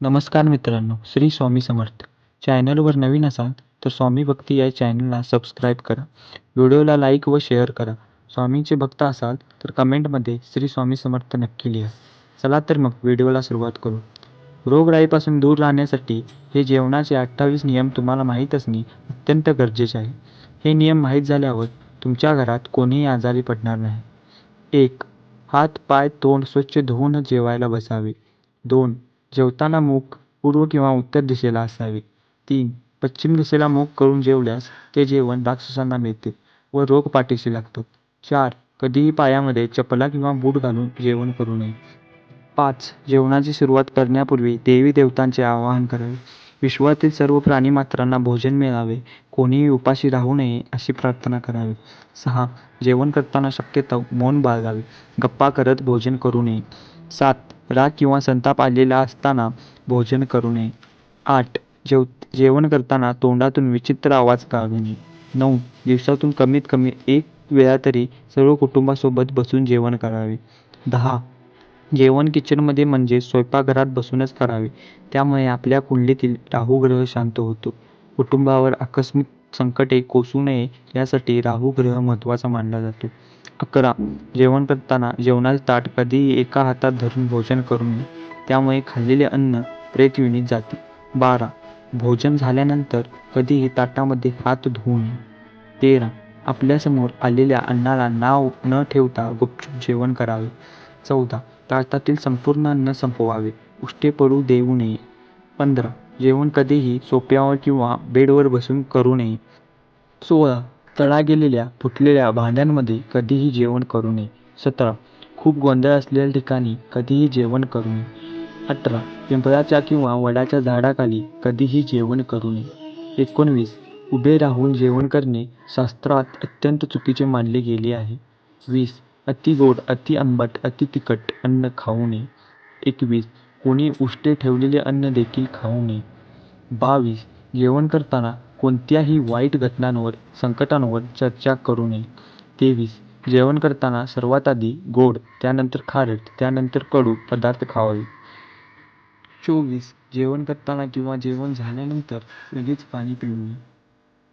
नमस्कार मित्रांनो, श्री स्वामी समर्थ. चॅनलवर नवीन असाल तर स्वामी भक्ती या चॅनलला सबस्क्राईब करा. व्हिडिओला लाईक व शेअर करा. स्वामींचे भक्त असाल तर कमेंटमध्ये श्री स्वामी समर्थ नक्की लिहा. चला तर मग व्हिडिओला सुरुवात करू. रोगराईपासून दूर राहण्यासाठी हे जेवणाचे 28 नियम तुम्हाला माहीत असणे अत्यंत गरजेचे आहे. हे नियम माहीत झाल्यावर तुमच्या घरात कोणीही आजारी पडणार नाही. 1. हात, पाय, तोंड स्वच्छ धुवून जेवायला बसावे. 2. जेवताना मुख पूर्व किंवा उत्तर दिशेला असावे. 3. पश्चिम दिशेला मुख करून जेवल्यास ते जेवण राक्षसांना मिळते व रोग पाठीशी लागतो. 4. कधीही पायामध्ये चपला किंवा बूट घालून जेवण करू नये. 5. जेवणाची सुरुवात करण्यापूर्वी देवी देवतांचे आवाहन करावे. विश्वातील सर्व प्राणीमात्रांना भोजन मिळावे, कोणीही उपाशी राहू नये अशी प्रार्थना करावी. 6. जेवण करताना शक्यतो मौन बाळगावे, गप्पा करत भोजन करू नये. 7. राग किंवा संताप आलेला असताना भोजन करू नये. 8. जेवण करताना तोंडातून विचित्र आवाज काढू नये. 9. दिवसातून कमीत कमी 1 वेळा तरी सर्व कुटुंबासोबत बसून जेवण करावे. 10. जेवण किचनमध्ये म्हणजे स्वयंपाकघरात बसूनच करावे, त्यामुळे आपल्या कुंडलीतील राहू ग्रह शांत होतो. कुटुंबावर आकस्मिक संकटे कोसळू नये यासाठी राहू ग्रह महत्त्वाचा मानला जातो. 11. जेवण करताना जेवणाचे ताट कधीही एका हातात धरून भोजन करू नये, त्यामुळे खाल्लेले अन्न प्रेतयोनीत जाते. 12. भोजन झाल्यानंतर कधीही ताटामध्ये हात धुवू नये. 13. आपल्यासमोर आलेल्या अन्नाला नाव न ठेवता गुपचूप जेवण करावे. 14. ताटातील संपूर्ण अन्न संपवावे, उष्टे पडू देऊ नये. 15. जेवण कधीही सोफ्यावर किंवा बेडवर बसून करू नये. 16. तडा गेलेल्या फुटलेल्या भांड्यांमध्ये कधीही जेवण करू नये. 17. खूप गोंधळ असलेल्या ठिकाणी कधीही जेवण करू नये. 18. पिंपळाच्या किंवा वडाच्या झाडाखाली कधीही जेवण करू नये. 19. उभे राहून जेवण करणे शास्त्रात अत्यंत चुकीचे मानले गेले आहे. 20. अति गोड, अति आंबट, अति तिखट अन्न खाऊ नये. 21. कोणी उष्टे ठेवलेले अन्न देखील खाऊ नये. 22. जेवण करताना कोणत्याही वाईट घटनांवर, संकटांवर चर्चा करू नये. 23. जेवण करताना सर्वात आधी गोड, त्यानंतर खारट, त्यानंतर कडू पदार्थ खावावे. 24. जेवण करताना किंवा जेवण झाल्यानंतर लगेच पाणी पिऊ नये.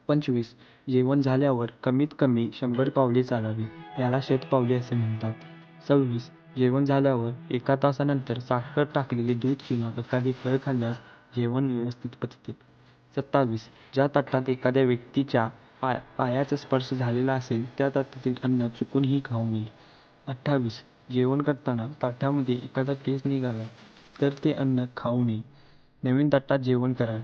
25. जेवण झाल्यावर कमीत कमी 100 पावले चालावी, याला शतपावले असे म्हणतात. 26. जेवण झाल्यावर 1 तासानंतर साखर टाकलेले दूध किंवा एखादे फळ खाल्ल्यास जेवण व्यवस्थित पचते. 27. ज्या ताटात एखाद्या व्यक्तीच्या पायाचा स्पर्श झालेला असेल त्या ताटातील अन्न चुकूनही खाऊ नये. 28. जेवण करताना ताटामध्ये एखादा केस निघाला तर ते अन्न खाऊ नये. नवीन ताटात जेवण करावे.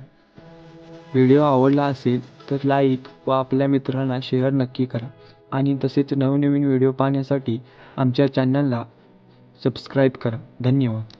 व्हिडिओ आवडला असेल तर लाईक व आपल्या मित्रांना शेअर नक्की करा आणि तसेच नवनवीन व्हिडिओ पाहण्यासाठी आमच्या चॅनलला सबस्क्राईब करा. धन्यवाद.